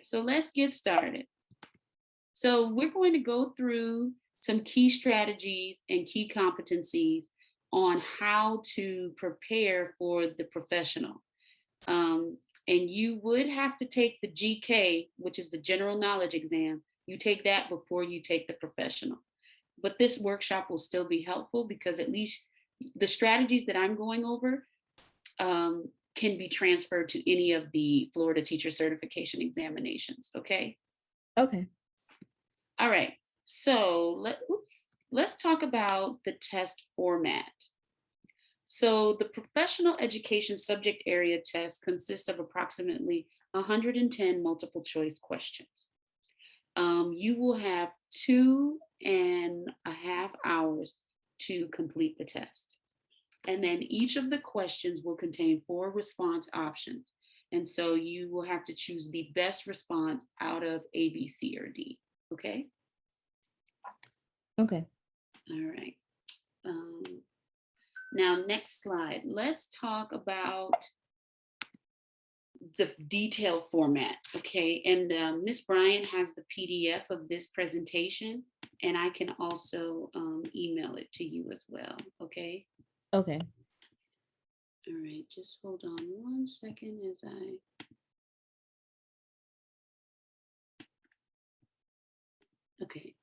so let's get started. So we're going to go through some key strategies and key competencies on how to prepare for the professional. Um, and you would have to take the GK, which is the general knowledge exam. You take that before you take the professional. But this workshop will still be helpful because at least the strategies that I'm going over can be transferred to any of the Florida teacher certification examinations. Okay. Okay. All right. So let's talk about the test format. So the professional education subject area test consists of approximately 110 multiple choice questions. You will have 2.5 hours to complete the test. And then each of the questions will contain 4 response options. And so you will have to choose the best response out of A, B, C, or D. Okay? Okay. All right. Now, next slide. Let's talk about the detailed format, okay? And Ms. Bryant has the PDF of this presentation, and I can also email it to you as well, okay? Okay. All right, just hold on one second as okay,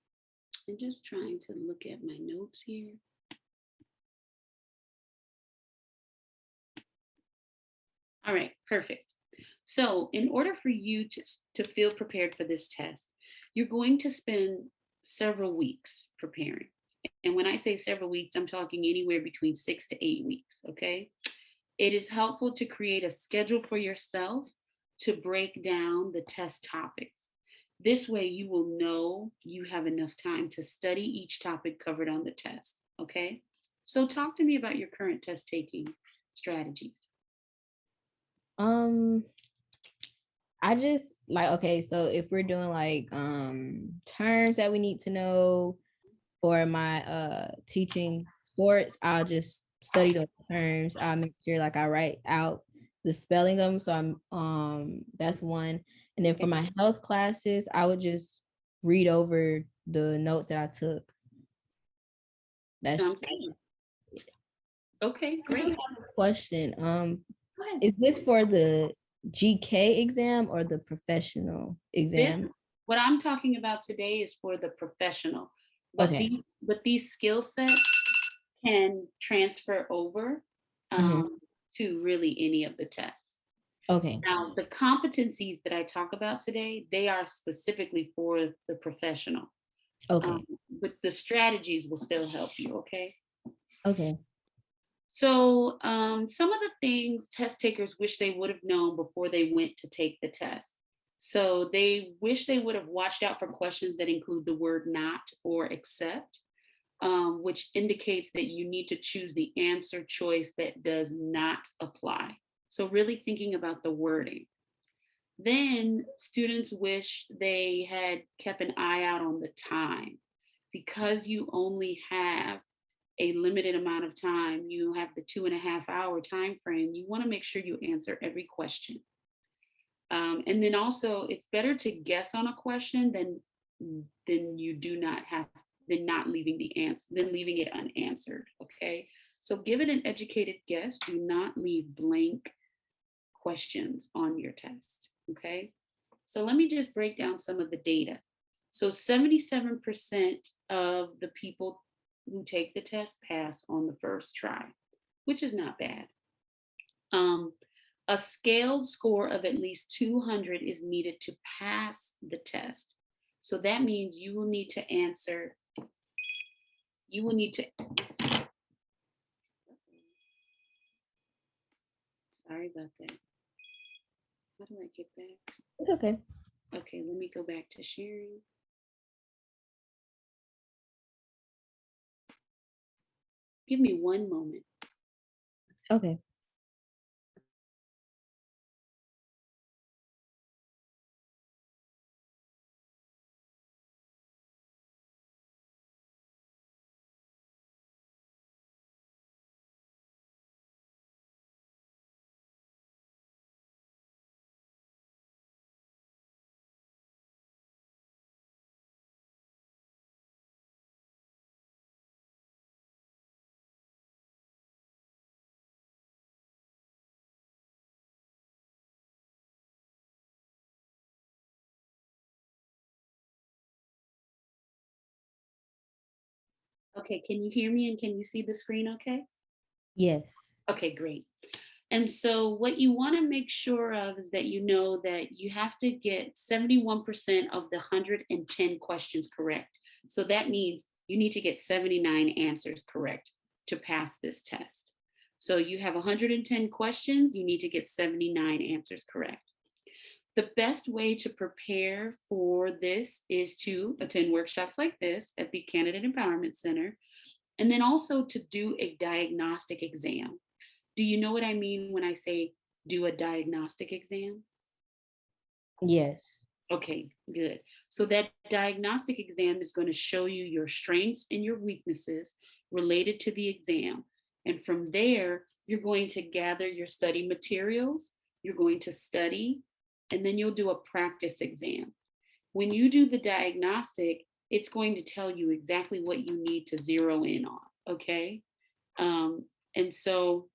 I'm just trying to look at my notes here. All right, perfect. So in order for you to feel prepared for this test, you're going to spend several weeks preparing. And when I say several weeks, I'm talking anywhere between 6 to 8 weeks, okay? It is helpful to create a schedule for yourself to break down the test topics. This way you will know you have enough time to study each topic covered on the test, okay? So talk to me about your current test taking strategies. I just like, okay, so if we're doing like terms that we need to know for my teaching sports, I'll just study those terms. I'll make sure like I write out the spelling of them. So that's one. And then for my health classes, I would just read over the notes that I took. That's okay, great. Question. Is this for the GK exam or the professional exam? What I'm talking about today is for the professional, but Okay. these skill sets can transfer over to really any of the tests. Okay. Now, the competencies that I talk about today, they are specifically for the professional. Okay. But the strategies will still help you, okay? Okay. So some of the things test takers wish they would have known before they went to take the test. So they wish they would have watched out for questions that include the word not or except, which indicates that you need to choose the answer choice that does not apply. So really thinking about the wording. Then students wish they had kept an eye out on the time. Because you only have a limited amount of time, you have the 2.5 hour time frame, you want to make sure you answer every question. And then also it's better to guess on a question than you do not have than not leaving the answer than leaving it unanswered. Okay. So give it an educated guess. Do not leave blank questions on your test. Okay. So let me just break down some of the data. So 77% of the people who take the test pass on the first try, which is not bad. A scaled score of at least 200 is needed to pass the test. So that means you will need to answer, sorry about that. How do I get back? It's okay. Okay, let me go back to sharing. Give me one moment. Okay. Okay, can you hear me and can you see the screen okay? Yes. Okay, great. And so what you want to make sure of is that you know that you have to get 71% of the 110 questions correct. So that means you need to get 79 answers correct to pass this test. So you have 110 questions, you need to get 79 answers correct. The best way to prepare for this is to attend workshops like this at the Candidate Empowerment Center, and then also to do a diagnostic exam. Do you know what I mean when I say do a diagnostic exam? Yes. Okay, good. So that diagnostic exam is going to show you your strengths and your weaknesses related to the exam. And from there, you're going to gather your study materials, you're going to study, and then you'll do a practice exam. When you do the diagnostic, it's going to tell you exactly what you need to zero in on. Okay. And so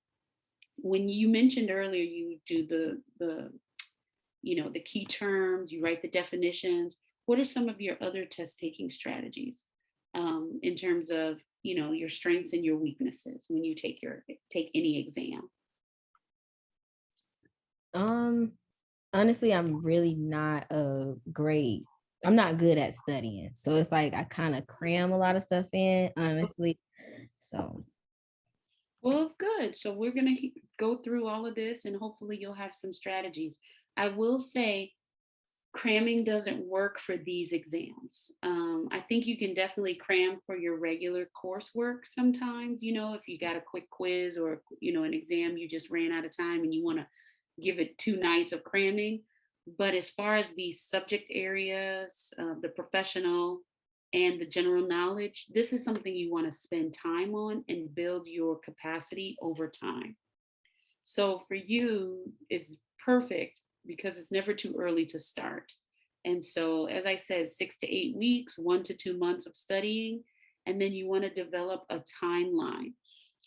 when you mentioned earlier, you do the key terms, you write the definitions. What are some of your other test taking strategies in terms of your strengths and your weaknesses when you take any exam? Um, Honestly, I'm really not a great. I'm not good at studying. So it's like I kind of cram a lot of stuff in, honestly. So, Well, good. So we're going to go through all of this and hopefully you'll have some strategies. I will say cramming doesn't work for these exams. I think you can definitely cram for your regular coursework sometimes, if you got a quick quiz or, an exam, you just ran out of time and you want to give it 2 nights of cramming. But as far as the subject areas, the professional and the general knowledge, this is something you want to spend time on and build your capacity over time. So for you, it's perfect because it's never too early to start. And so, as I said, 6 to 8 weeks, 1 to 2 months of studying, and then you want to develop a timeline.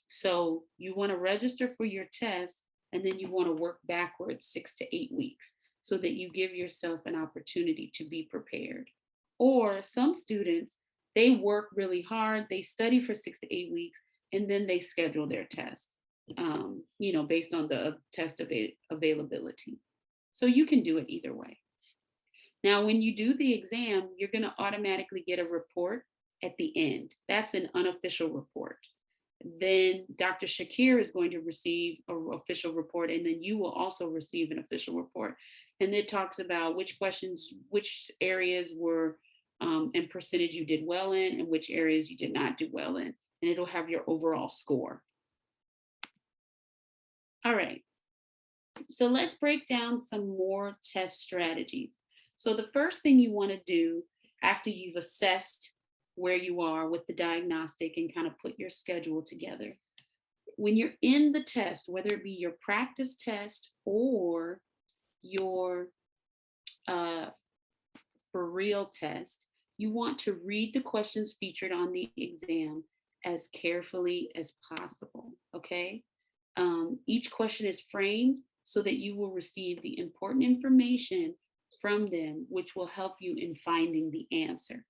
So you want to register for your test, and then you want to work backwards 6 to 8 weeks so that you give yourself an opportunity to be prepared. Or some students, they work really hard, they study for 6 to 8 weeks, and then they schedule their test, based on the test availability. So you can do it either way. Now, when you do the exam, you're going to automatically get a report at the end. That's an unofficial report. Then Dr. Shakir is going to receive an official report, and then you will also receive an official report. And it talks about which questions, which areas were and percentage you did well in, and which areas you did not do well in. And it'll have your overall score. All right. So let's break down some more test strategies. So the first thing you want to do after you've assessed where you are with the diagnostic and kind of put your schedule together, when you're in the test, whether it be your practice test or your for real test, you want to read the questions featured on the exam as carefully as possible. Okay. Each question is framed so that you will receive the important information from them, which will help you in finding the answer.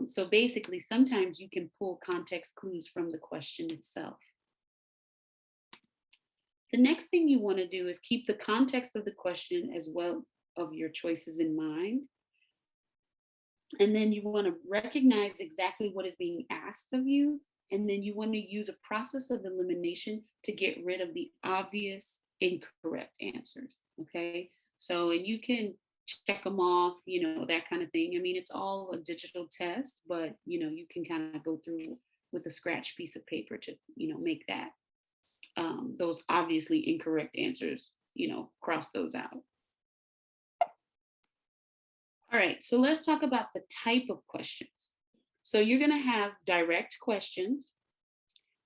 So basically, sometimes you can pull context clues from the question itself. The next thing you want to do is keep the context of the question as well of your choices in mind. And then you want to recognize exactly what is being asked of you. And then you want to use a process of elimination to get rid of the obvious incorrect answers. Okay. So, and you can check them off, that kind of thing. I mean, it's all a digital test, but, you can kind of go through with a scratch piece of paper to, make that, those obviously incorrect answers, cross those out. All right, so let's talk about the type of questions. So you're going to have direct questions,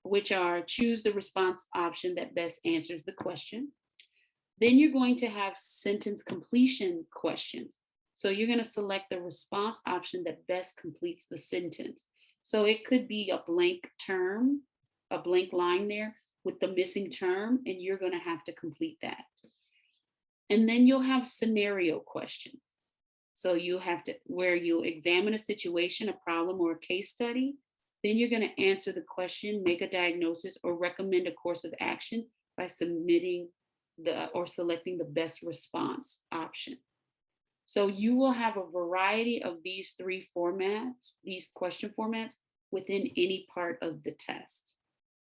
which are choose the response option that best answers the question. Then you're going to have sentence completion questions. So you're going to select the response option that best completes the sentence. So it could be a blank term, a blank line there with the missing term, and you're going to have to complete that. And then you'll have scenario questions. So you have to, where you examine a situation, a problem, or a case study, Then you're going to answer the question, make a diagnosis, or recommend a course of action by submitting or selecting the best response option. So you will have a variety of these three formats, these question formats, within any part of the test.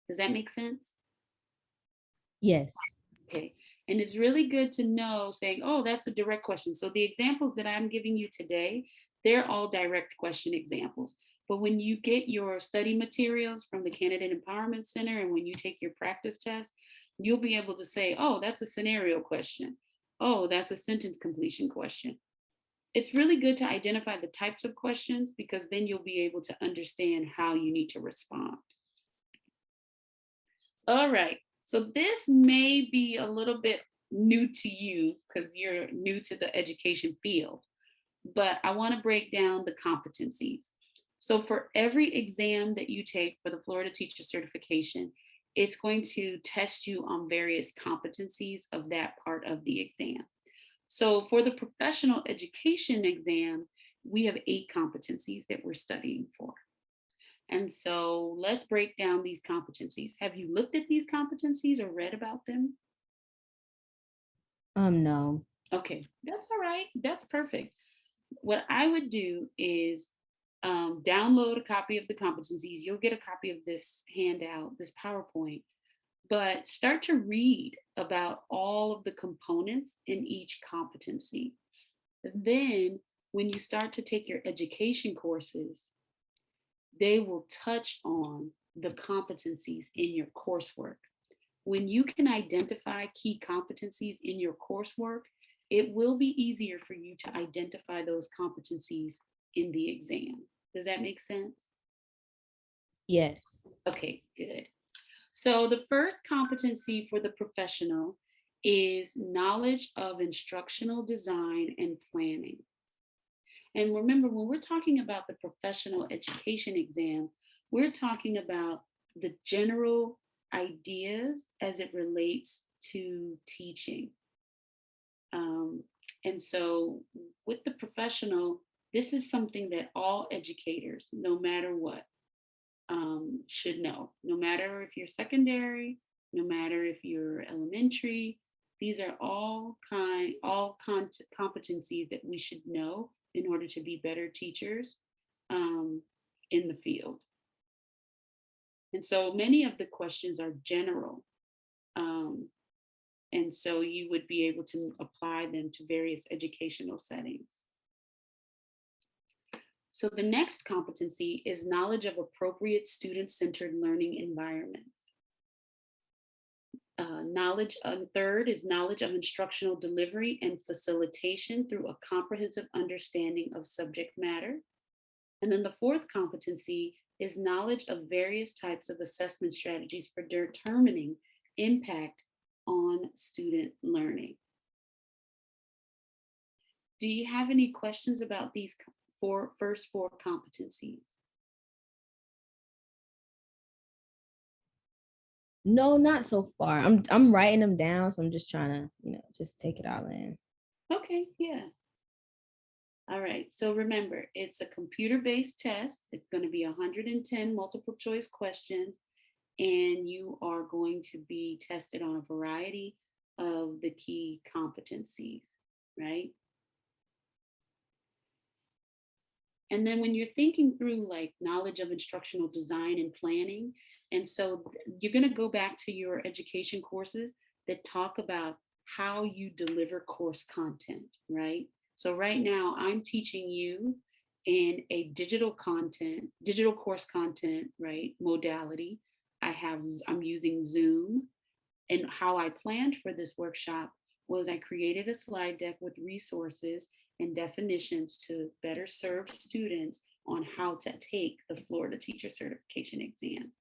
Does that make sense? Yes. Okay. And it's really good to know saying, oh, that's a direct question. So the examples that I'm giving you today, they're all direct question examples. But when you get your study materials from the Candidate Empowerment Center and when you take your practice test, you'll be able to say, oh, that's a scenario question. Oh, that's a sentence completion question. It's really good to identify the types of questions because then you'll be able to understand how you need to respond. All right. So this may be a little bit new to you because you're new to the education field, but I want to break down the competencies. So for every exam that you take for the Florida Teacher Certification, it's going to test you on various competencies of that part of the exam. So for the professional education exam, we have 8 competencies that we're studying for. And so let's break down these competencies. Have you looked at these competencies or read about them? No. Okay, that's all right. That's perfect. What I would do is download a copy of the competencies. You'll get a copy of this handout, this PowerPoint, but start to read about all of the components in each competency. Then, when you start to take your education courses, they will touch on the competencies in your coursework. When you can identify key competencies in your coursework, it will be easier for you to identify those competencies in the exam. Does that make sense? Yes. Okay, good. So the first competency for the professional is knowledge of instructional design and planning. And remember, when we're talking about the professional education exam, we're talking about the general ideas as it relates to teaching. And so with the professional, this is something that all educators, no matter what, should know. No matter if you're secondary, no matter if you're elementary, these are all competencies that we should know in order to be better teachers in the field. And so many of the questions are general. And so you would be able to apply them to various educational settings. So the next competency is knowledge of appropriate student-centered learning environments. Third is knowledge of instructional delivery and facilitation through a comprehensive understanding of subject matter. And then the fourth competency is knowledge of various types of assessment strategies for determining impact on student learning. Do you have any questions about these first 4 competencies? No, not so far. I'm writing them down, so I'm just trying to, just take it all in. Okay, yeah. All right, so remember, it's a computer-based test. It's going to be 110 multiple choice questions, and you are going to be tested on a variety of the key competencies, right? And then when you're thinking through like knowledge of instructional design and planning, and so you're going to go back to your education courses that talk about how you deliver course content, right? So right now I'm teaching you in a digital course content, right, modality. I'm using Zoom, and how I planned for this workshop was I created a slide deck with resources and definitions to better serve students on how to take the Florida Teacher Certification exam.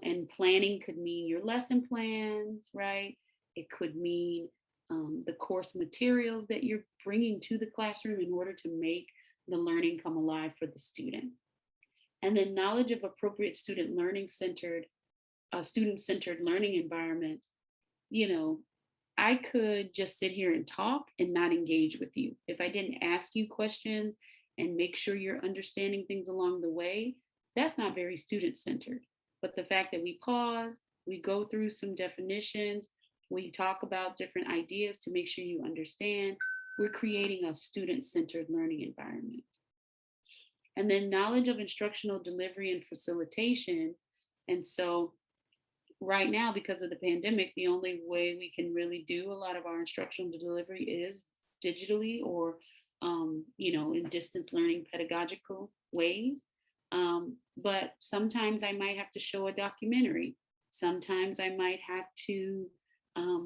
And planning could mean your lesson plans, right? It could mean the course materials that you're bringing to the classroom in order to make the learning come alive for the student. And then knowledge of appropriate student-centered learning environments. I could just sit here and talk and not engage with you. If I didn't ask you questions and make sure you're understanding things along the way, That's not very student-centered. But the fact that we pause, we go through some definitions, we talk about different ideas to make sure you understand, we're creating a student-centered learning environment. And then knowledge of instructional delivery and facilitation. And so right now, because of the pandemic, the only way we can really do a lot of our instructional delivery is digitally or, in distance learning pedagogical ways. But sometimes I might have to show a documentary. Sometimes I might have to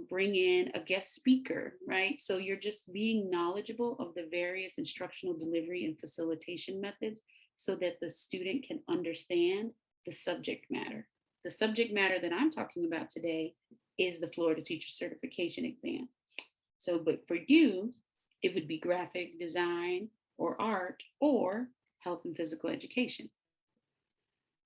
bring in a guest speaker, right? So you're just being knowledgeable of the various instructional delivery and facilitation methods so that the student can understand the subject matter. The subject matter that I'm talking about today is the Florida Teacher Certification exam. So, but for you, it would be graphic design or art or health and physical education.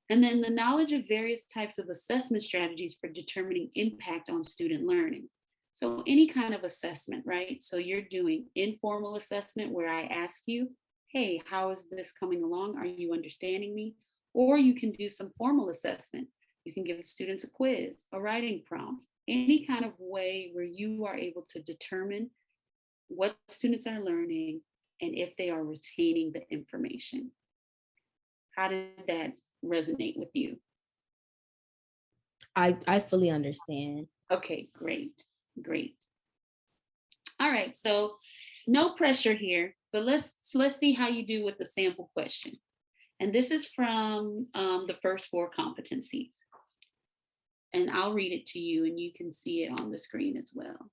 And then the knowledge of various types of assessment strategies for determining impact on student learning. So any kind of assessment, right? So you're doing informal assessment where I ask you, hey, how is this coming along? Are you understanding me? Or you can do some formal assessment. You can give students a quiz, a writing prompt, any kind of way where you are able to determine what students are learning and if they are retaining the information. How did that resonate with you? I fully understand. Okay, great, great. All right, so no pressure here, but let's see how you do with the sample question. And this is from the first 4 competencies. And I'll read it to you and you can see it on the screen as well.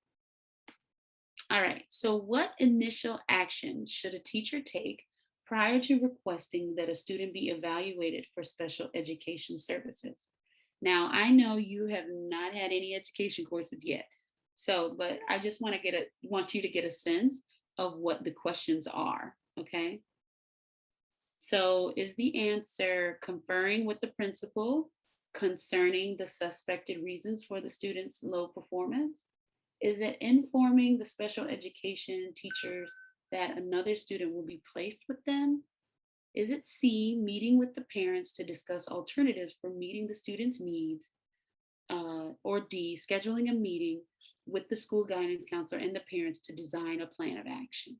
All right, so what initial action should a teacher take prior to requesting that a student be evaluated for special education services? Now, I know you have not had any education courses yet. So, but I just want you to get a sense of what the questions are, okay? So, is the answer conferring with the principal concerning the suspected reasons for the student's low performance? Is it informing the special education teachers that another student will be placed with them? Is it C, meeting with the parents to discuss alternatives for meeting the student's needs? Or D, scheduling a meeting with the school guidance counselor and the parents to design a plan of action?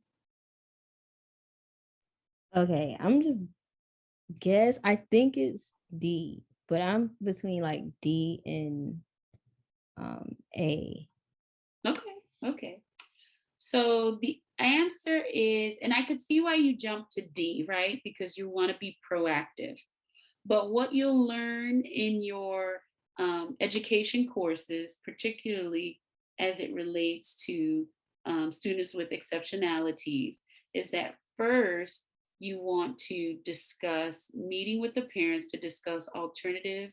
Okay, I'm just guess. I think it's D, but I'm between like D and A. Okay, okay. So the answer is, and I could see why you jumped to D, right? Because you want to be proactive. But what you'll learn in your education courses, particularly as it relates to students with exceptionalities, is that first you want to discuss meeting with the parents to discuss alternative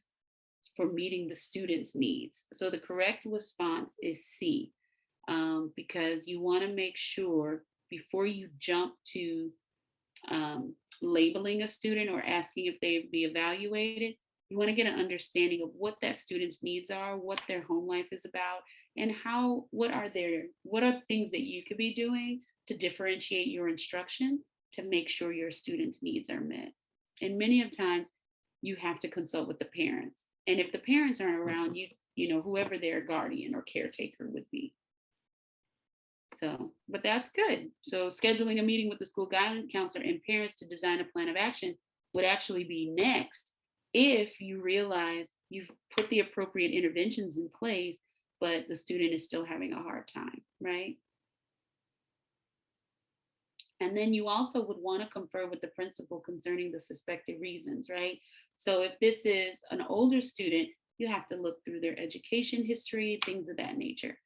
for meeting the students' needs. So the correct response is C, because you want to make sure before you jump to labeling a student or asking if they be evaluated, you want to get an understanding of what that student's needs are, what their home life is about, and what are things that you could be doing to differentiate your instruction to make sure your students' needs are met. And many of times you have to consult with the parents. And if the parents aren't around, whoever their guardian or caretaker would be. So, but that's good. So scheduling a meeting with the school guidance counselor and parents to design a plan of action would actually be next if you realize you've put the appropriate interventions in place, but the student is still having a hard time, right? And then you also would want to confer with the principal concerning the suspected reasons, right? So if this is an older student, you have to look through their education history, things of that nature.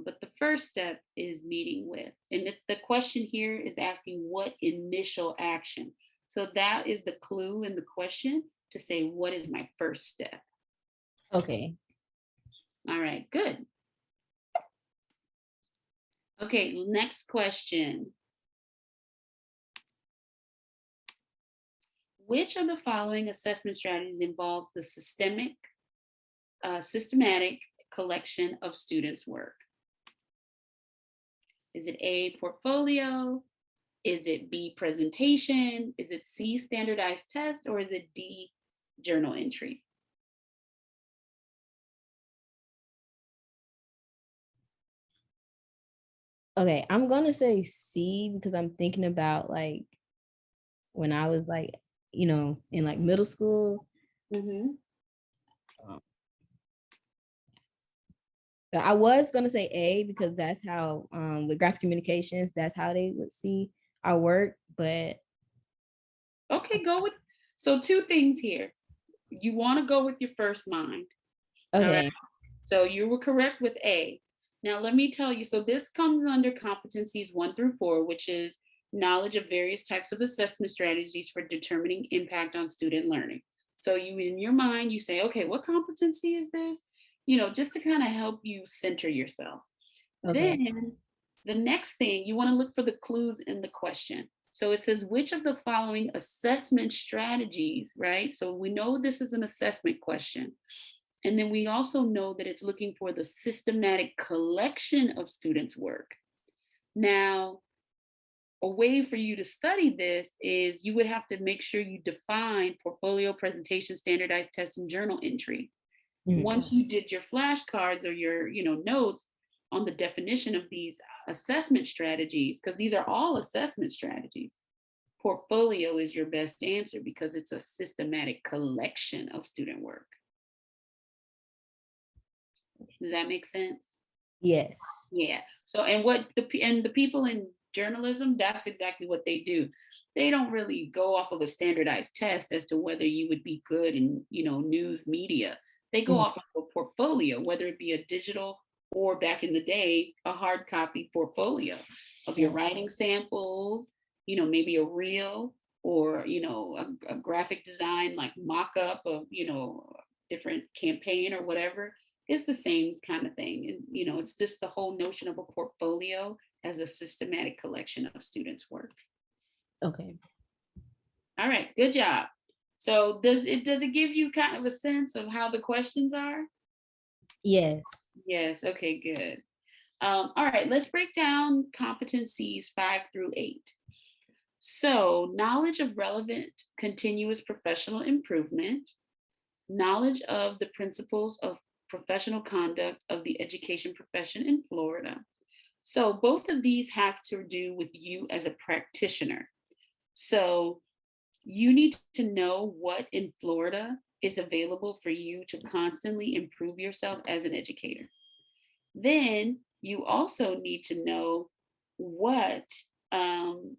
But the first step is meeting with, and the question here is asking what initial action. So that is the clue in the question to say, what is my first step? Okay. All right, good. Okay, next question. Which of the following assessment strategies involves the systematic collection of students' work? Is it A, portfolio, Is it B, presentation? Is it C, standardized test? Or is it D, journal entry? Okay, I'm gonna say C because I'm thinking about like when I was like, in like middle school. Mm-hmm. um, I was gonna say A because that's how with graphic communications, that's how they would see our work. But Okay, go with, so two things here. You want to go with your first mind. All right. okay. So you were correct with A. Now let me tell you, so this comes under competencies 1 through 4, which is knowledge of various types of assessment strategies for determining impact on student learning. So you, in your mind, you say, okay, what competency is this? Just to kind of help you center yourself. Okay. Then the next thing, you want to look for the clues in the question. So it says, which of the following assessment strategies, right? So we know this is an assessment question. And then we also know that it's looking for the systematic collection of students' work. Now, a way for you to study this is you would have to make sure you define portfolio, presentation, standardized test, and journal entry. Once you did your flashcards or your notes on the definition of these assessment strategies, because these are all assessment strategies, portfolio is your best answer because it's a systematic collection of student work. Does that make sense? Yes. Yeah. So, and the people in journalism, that's exactly what they do. They don't really go off of a standardized test as to whether you would be good in, news media. They go Mhm. off of a portfolio, whether it be a digital or back in the day, a hard copy portfolio of your Yeah. writing samples, maybe a reel or, a graphic design like mock up of, different campaign or whatever. It's the same kind of thing. And, it's just the whole notion of a portfolio as a systematic collection of students' work. Okay. All right, good job. So does it give you kind of a sense of how the questions are? Yes. Yes, okay, good. All right, let's break down competencies 5 through 8. So, knowledge of relevant continuous professional improvement, knowledge of the principles of professional conduct of the education profession in Florida. So both of these have to do with you as a practitioner. So you need to know what in Florida is available for you to constantly improve yourself as an educator. Then you also need to know what um,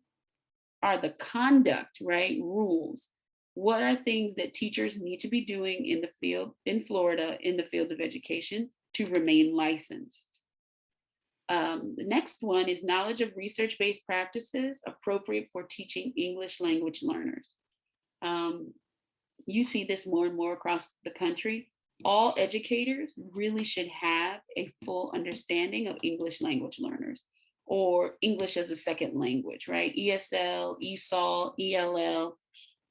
are the conduct, right? Rules. What are things that teachers need to be doing in the field in Florida in the field of education to remain licensed? The next one is knowledge of research based practices appropriate for teaching English language learners. Um, you see this more and more across the country. All educators really should have a full understanding of English language learners or English as a second language, right? ESL, ESOL, ELL.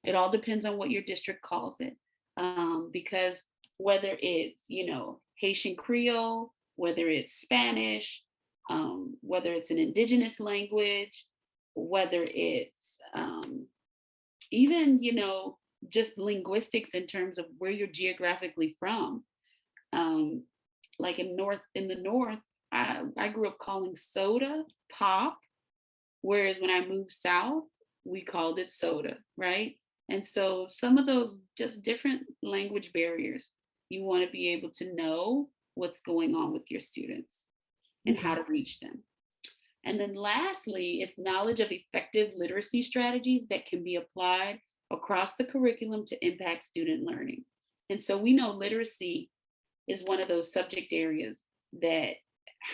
It all depends on what your district calls it. Because whether it's, Haitian Creole, whether it's Spanish, whether it's an indigenous language, whether it's even, just linguistics in terms of where you're geographically from. Um, like in the north, I grew up calling soda pop, whereas when I moved south, we called it soda, right? And so some of those just different language barriers, you want to be able to know what's going on with your students and how Okay. to reach them. And then lastly, it's knowledge of effective literacy strategies that can be applied across the curriculum to impact student learning. And so we know literacy is one of those subject areas that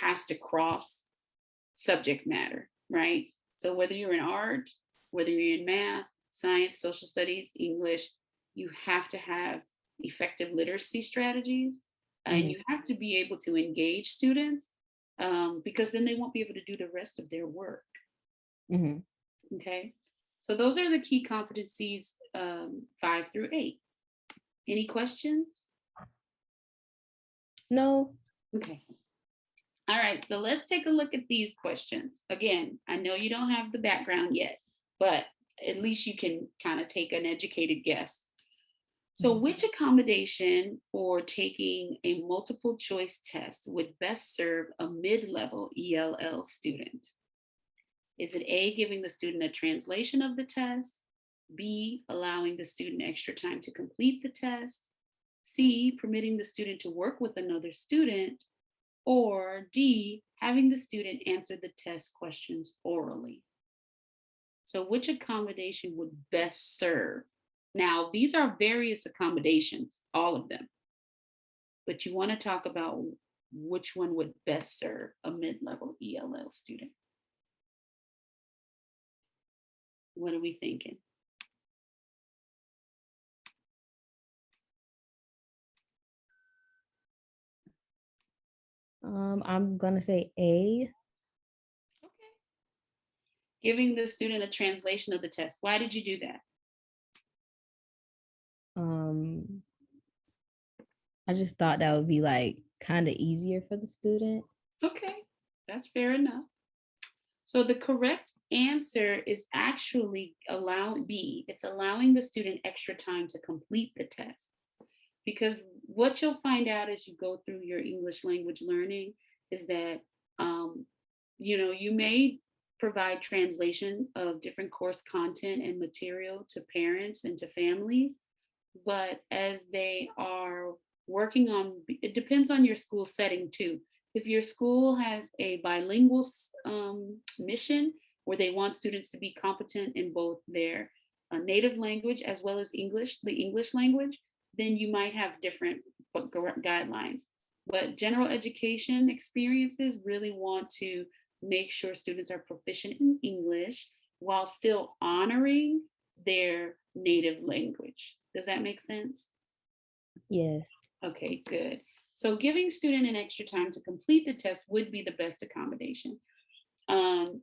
has to cross subject matter, right? So whether you're in art, whether you're in math, science, social studies, English, you have to have effective literacy strategies and Mhm. you have to be able to engage students because then they won't be able to do the rest of their work. Mhm. Okay. So those are the key competencies 5 through 8. Any questions? No. Okay. All right, so let's take a look at these questions. Again, I know you don't have the background yet, but at least you can kind of take an educated guess. So, Mhm. which accommodation for taking a multiple choice test would best serve a mid level ELL student? Is it A, giving the student a translation of the test? B, allowing the student extra time to complete the test? C, permitting the student to work with another student? Or D, having the student answer the test questions orally? So, which accommodation would best serve? Now, these are various accommodations, all of them, but you want to talk about which one would best serve a mid level ELL student. What are we thinking? I'm gonna say A. Okay. Giving the student a translation of the test. Why did you do that? Um, I just thought that would be like kind of easier for the student. Okay, that's fair enough. So the correct answer is actually allowing B. It's allowing the student extra time to complete the test. Because what you'll find out as you go through your English language learning is that um, you may provide translation of different course content and material to parents and to families, but as they are working on, it depends on your school setting too. If your school has a bilingual mission where they want students to be competent in both their native language as well as English, the English language, then you might have different guidelines. But general education experiences really want to make sure students are proficient in English while still honoring their native language. Does that make sense? Yes. Okay, good. So giving student an extra time to complete the test would be the best accommodation.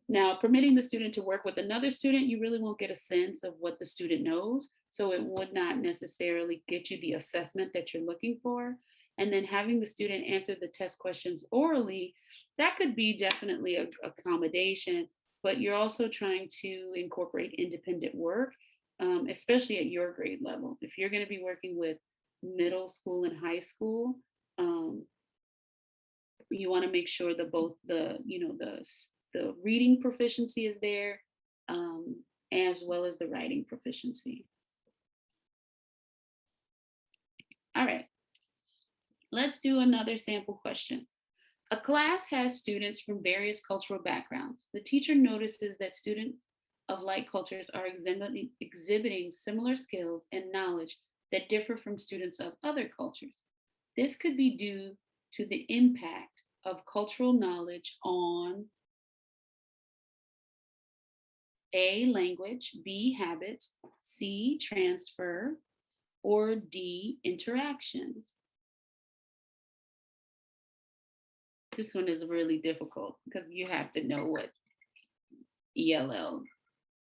Now, permitting the student to work with another student, you really won't get a sense of what the student knows. So it would not necessarily get you the assessment that you're looking for. And then having the student answer the test questions orally, that could be definitely a accommodation, but you're also trying to incorporate independent work, especially at your grade level. If you're going to be working with middle school and high school, um, you want to make sure that both the reading proficiency is there, um, as well as the writing proficiency. All right, let's do another sample question. A class has students from various cultural backgrounds. The teacher notices that students of like cultures are exhibiting similar skills and knowledge that differ from students of other cultures. This could be due to the impact of cultural knowledge on A, language, B, habits, C, transfer, or D, interactions. This one is really difficult because you have to know what ELL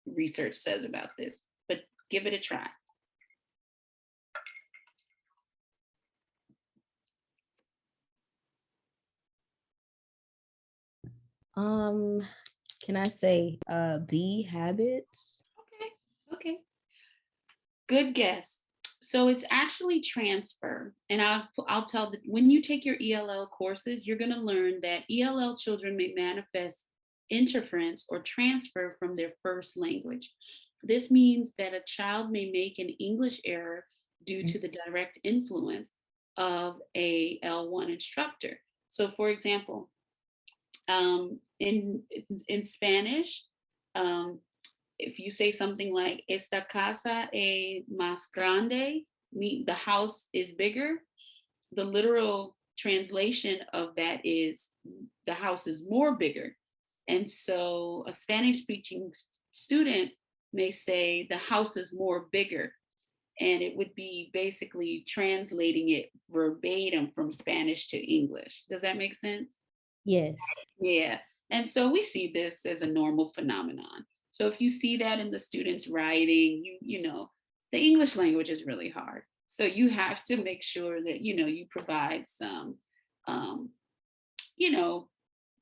research says about this, but give it a try. Um, can I say B, habits? Okay, okay. Good guess. So it's actually transfer. And I'll tell that when you take your ELL courses, you're going to learn that ELL children may manifest interference or transfer from their first language. This means that a child may make an English error due to the direct influence of a L1 instructor. So for example, in Spanish, um, if you say something like esta casa es más grande, the house is bigger, the literal translation of that is the house is more bigger. And so a Spanish speaking student may say the house is more bigger, and it would be basically translating it verbatim from Spanish to English. Does that make sense? Yes. Yeah. And so we see this as a normal phenomenon. So if you see that in the students writing, the English language is really hard. So you have to make sure that you provide some um, you know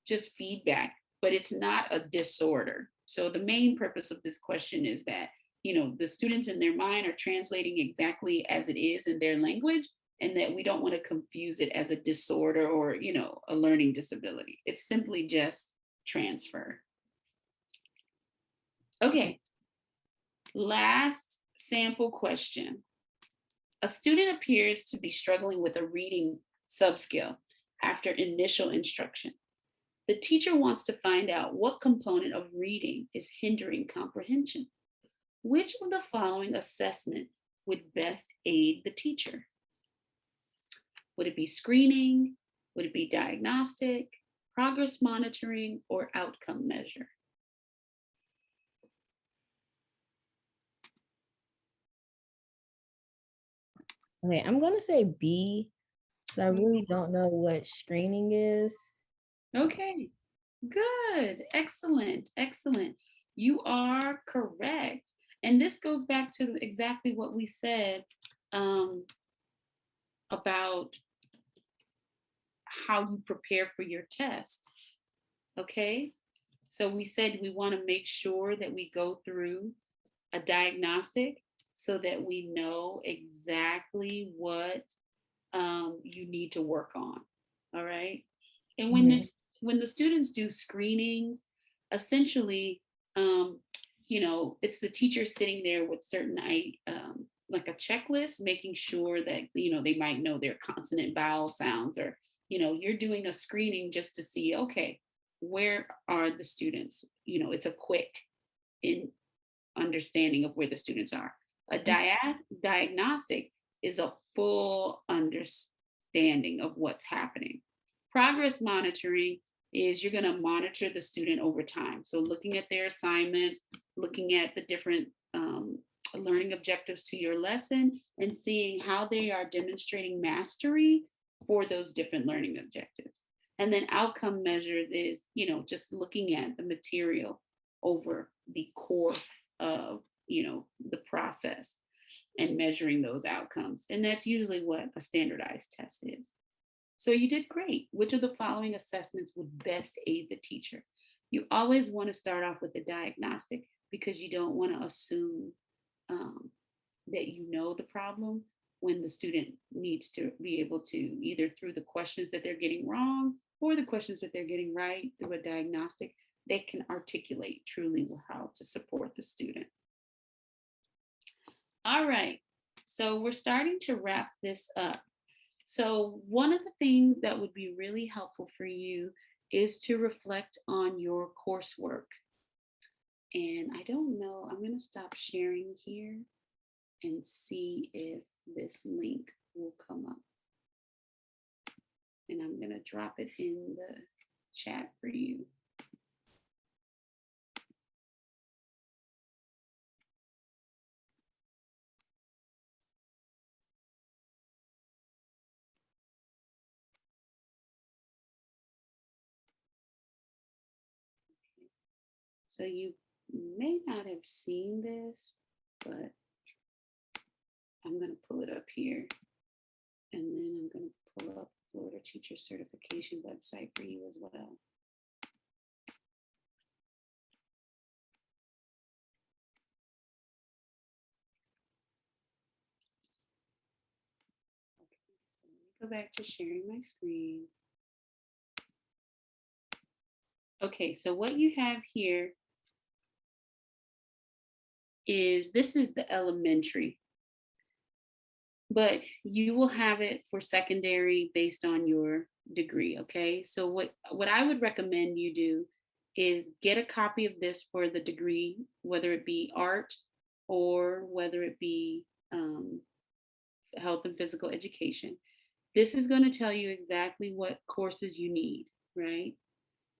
just feedback, but it's not a disorder. So the main purpose of this question is that, the students in their mind are translating exactly as it is in their language, and that we don't want to confuse it as a disorder or, a learning disability. It's simply just transfer. Okay, last sample question. A student appears to be struggling with a reading subskill after initial instruction. The teacher wants to find out what component of reading is hindering comprehension. Which of the following assessment would best aid the teacher? Would it be screening? Would it be diagnostic, progress monitoring, or outcome measure? Okay, I'm gonna say B, because I really don't know what screening is. Okay, good, excellent, excellent. You are correct. And this goes back to exactly what we said about how you prepare for your test. Okay, so we said we want to make sure that we go through a diagnostic so that we know exactly what you need to work on. All right. And when the students do screenings, essentially, it's the teacher sitting there with certain like a checklist, making sure that they might know their consonant vowel sounds, or you're doing a screening just to see, okay, where are the students? It's a quick in understanding of where the students are. A diagnostic is a full understanding of what's happening. Progress monitoring is you're going to monitor the student over time. So looking at their assignments, looking at the different learning objectives to your lesson, and seeing how they are demonstrating mastery for those different learning objectives. And then outcome measures is, just looking at the material over the course of, the process and measuring those outcomes. And that's usually what a standardized test is. So you did great. Which of the following assessments would best aid the teacher? You always want to start off with a diagnostic, because you don't want to assume that you know the problem when the student needs to be able to, either through the questions that they're getting wrong or the questions that they're getting right through a diagnostic, they can articulate truly how to support the student. All right, so we're starting to wrap this up. So one of the things that would be really helpful for you is to reflect on your coursework. And I don't know, I'm going to stop sharing here and see if this link will come up. And I'm going to drop it in the chat for you. So you may not have seen this, but I'm going to pull it up here. And then I'm going to pull up Florida Teacher Certification website for you as well. Okay, so let me go back to sharing my screen. Okay, so what you have here is, this is the elementary, but you will have it for secondary based on your degree. Okay, so what I would recommend you do is get a copy of this for the degree, whether it be art or whether it be health and physical education. This is going to tell you exactly what courses you need, right?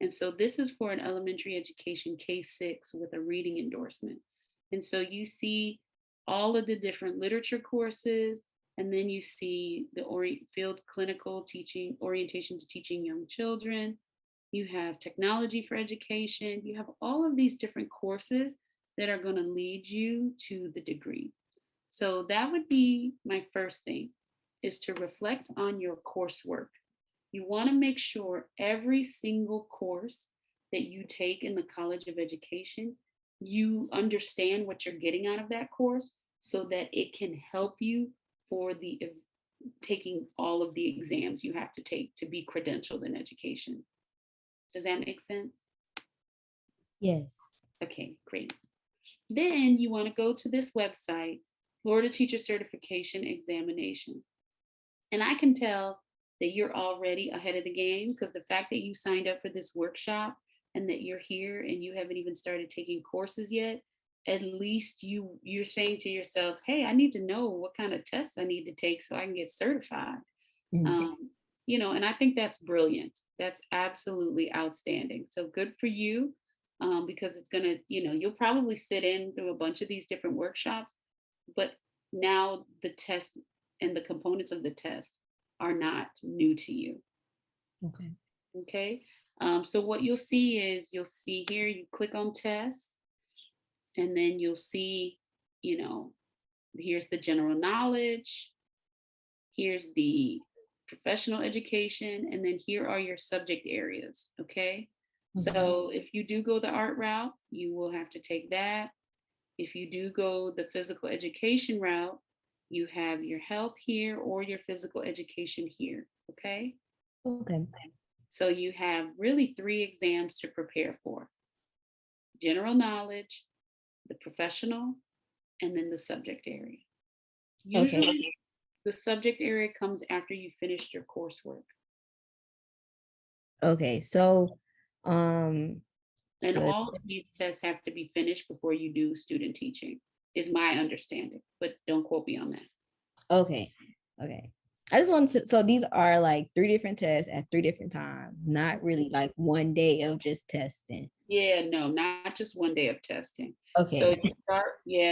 And so this is for an elementary education K6 with a reading endorsement. And so you see all of the different literature courses, and then you see the field clinical teaching, orientation to teaching young children. You have technology for education. You have all of these different courses that are going to lead you to the degree. So that would be my first thing, is to reflect on your coursework. You want to make sure every single course that you take in the College of Education, you understand what you're getting out of that course so that it can help you for the taking all of the exams you have to take to be credentialed in education. Does that make sense? Yes. Okay, great. Then you want to go to this website, Florida Teacher Certification Examination. And I can tell that you're already ahead of the game because the fact that you signed up for this workshop and that you're here and you haven't even started taking courses yet, at least you're saying to yourself, hey, I need to know what kind of tests I need to take so I can get certified. Mhm. And I think that's brilliant. That's absolutely outstanding. So good for you, because it's gonna, you'll probably sit in through a bunch of these different workshops, but now the test and the components of the test are not new to you. Okay. Okay. So what you'll see is you'll see here, you click on tests, and then you'll see, you know, here's the general knowledge, here's the professional education, and then here are your subject areas. Okay. Okay. So if you do go the art route, you will have to take that. If you do go the physical education route, you have your health here or your physical education here. Okay. Okay. So you have really three exams to prepare for: general knowledge, the professional, and then the subject area. Okay. Usually, the subject area comes after you finished your coursework. Okay. So, um, And the all of these tests have to be finished before you do student teaching, is my understanding, but don't quote me on that. okay. Okay. I just wanted to, so these are like three different tests at three different times, not really like one day of just testing. Yeah, no, not just one day of testing. So Okay.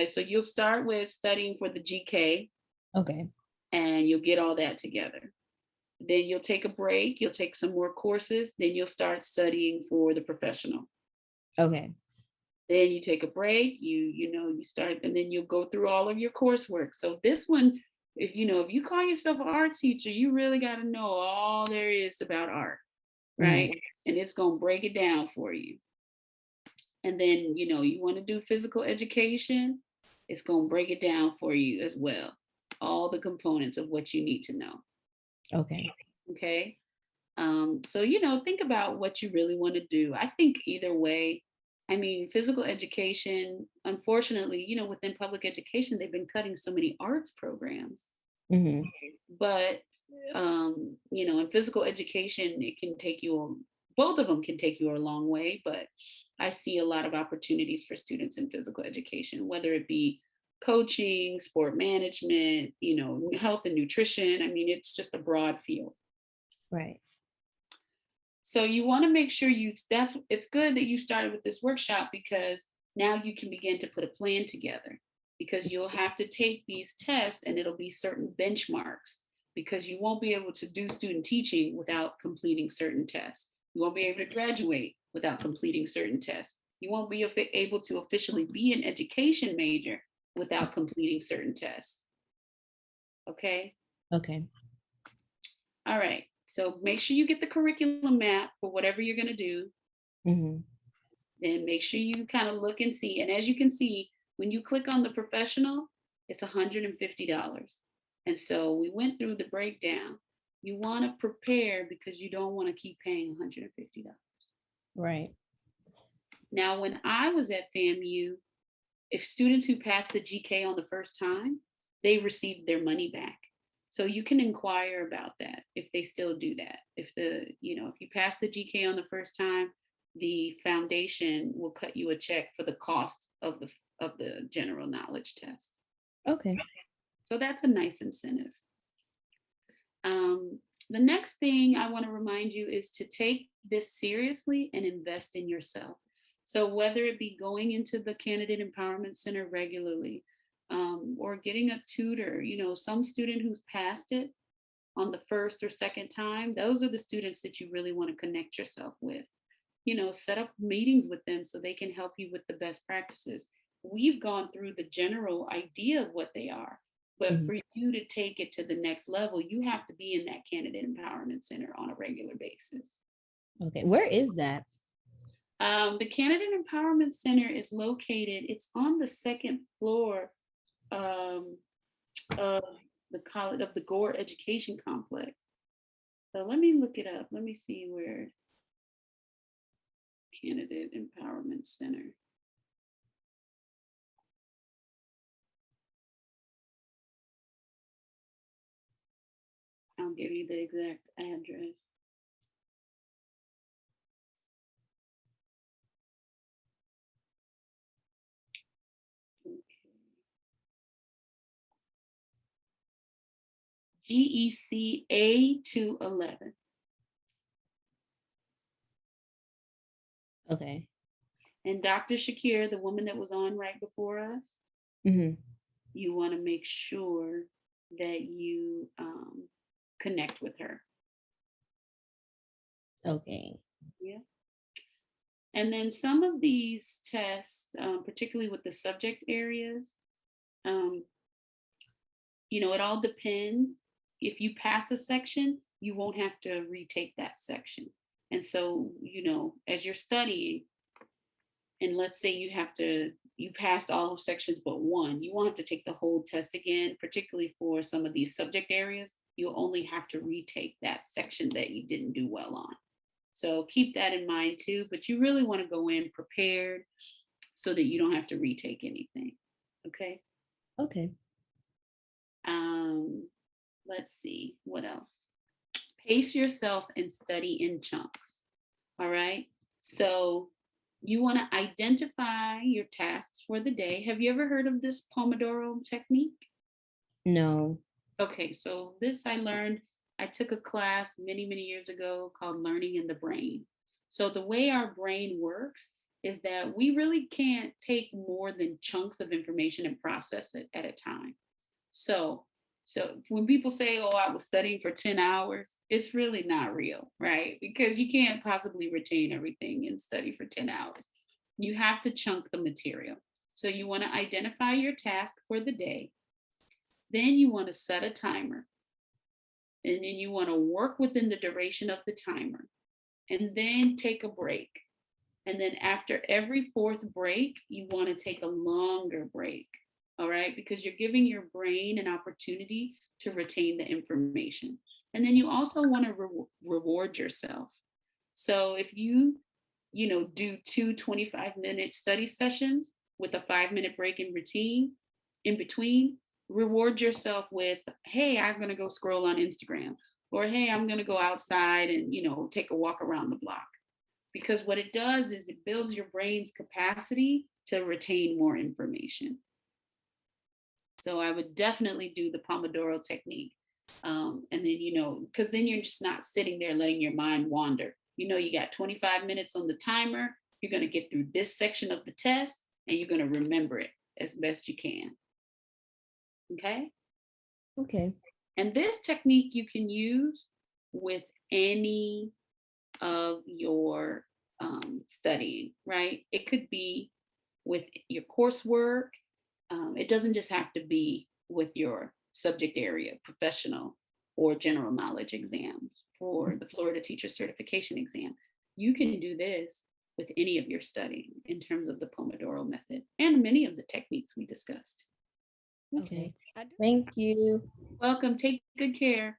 so you'll start with studying for the GK Okay. and you'll get all that together. Then you'll take a break, you'll take some more courses, then you'll start studying for the professional. Okay. Then you take a break, you start, and then you'll go through all of your coursework. So this one, if you call yourself an art teacher, you really got to know all there is about art, Mhm. right? And it's going to break it down for you. And then, you want to do physical education, it's going to break it down for you as well. All the components of what you need to know. Okay. Okay. So, think about what you really want to do. I think either way, I mean, physical education, unfortunately, within public education, they've been cutting so many arts programs. Mhm. But, in physical education, both of them can take you a long way. But I see a lot of opportunities for students in physical education, whether it be coaching, sport management, health and nutrition. I mean, it's just a broad field. Right. So you want to make sure it's good that you started with this workshop because now you can begin to put a plan together, because you'll have to take these tests and it'll be certain benchmarks, because you won't be able to do student teaching without completing certain tests. You won't be able to graduate without completing certain tests. You won't be able to officially be an education major without completing certain tests. Okay. Okay. All right. So make sure you get the curriculum map for whatever you're going to do. Mhm. Then make sure you kind of look and see. And as you can see, when you click on the professional, it's $150. And so we went through the breakdown. You want to prepare because you don't want to keep paying $150. Right. Now, when I was at FAMU, if students who passed the GK on the first time, they received their money back. So you can inquire about that if they still do that. If you pass the GK on the first time, the foundation will cut you a check for the cost of the general knowledge test. Okay. So that's a nice incentive. Um, the next thing I want to remind you is to take this seriously and invest in yourself. So, whether it be going into the Candidate Empowerment Center regularly, or getting a tutor, some student who's passed it on the first or second time, those are the students that you really want to connect yourself with. Set up meetings with them so they can help you with the best practices. We've gone through the general idea of what they are, But for you to take it to the next level, you have to be in that candidate empowerment center on a regular basis. Okay, where is that? The Candidate Empowerment Center is located, it's on the second floor of the college of the Gore Education Complex. So let me look it up. Let me see where Candidate Empowerment Center. I'll give you the exact address. GECA 211. Okay. And Dr. Shakir, the woman that was on right before us, you want to make sure that you connect with her. Okay. Yeah. And then some of these tests, particularly with the subject areas, it all depends. If you pass a section, you won't have to retake that section. And so, as you're studying, and let's say you passed all of sections but one, you won't have to take the whole test again, particularly for some of these subject areas. You'll only have to retake that section that you didn't do well on. So keep that in mind too, but you really want to go in prepared so that you don't have to retake anything. Okay. Okay. Let's see, what else? Pace yourself and study in chunks. All right. So you want to identify your tasks for the day. Have you ever heard of this Pomodoro technique? No. Okay, so this I took a class many, many years ago called Learning in the Brain. So the way our brain works is that we really can't take more than chunks of information and process it at a time. So when people say, oh, I was studying for 10 hours, it's really not real, right? Because you can't possibly retain everything and study for 10 hours. You have to chunk the material. So you want to identify your task for the day. Then you want to set a timer. And then you want to work within the duration of the timer. And then take a break. And then after every fourth break, you want to take a longer break. All right, because you're giving your brain an opportunity to retain the information. And then you also want to reward yourself. So if you do two 25-minute study sessions with a 5-minute break in between, reward yourself with, hey, I'm going to go scroll on Instagram, or hey, I'm going to go outside and take a walk around the block. Because what it does is it builds your brain's capacity to retain more information. So I would definitely do the Pomodoro technique. And then, because then you're just not sitting there letting your mind wander. You got 25 minutes on the timer. You're going to get through this section of the test and you're going to remember it as best you can. Okay? Okay. And this technique you can use with any of your studying, right? It could be with your coursework. It doesn't just have to be with your subject area, professional or general knowledge exams for the Florida Teacher Certification exam. You can do this with any of your studying in terms of the Pomodoro method and many of the techniques we discussed. Okay. Thank you. Welcome. Take good care.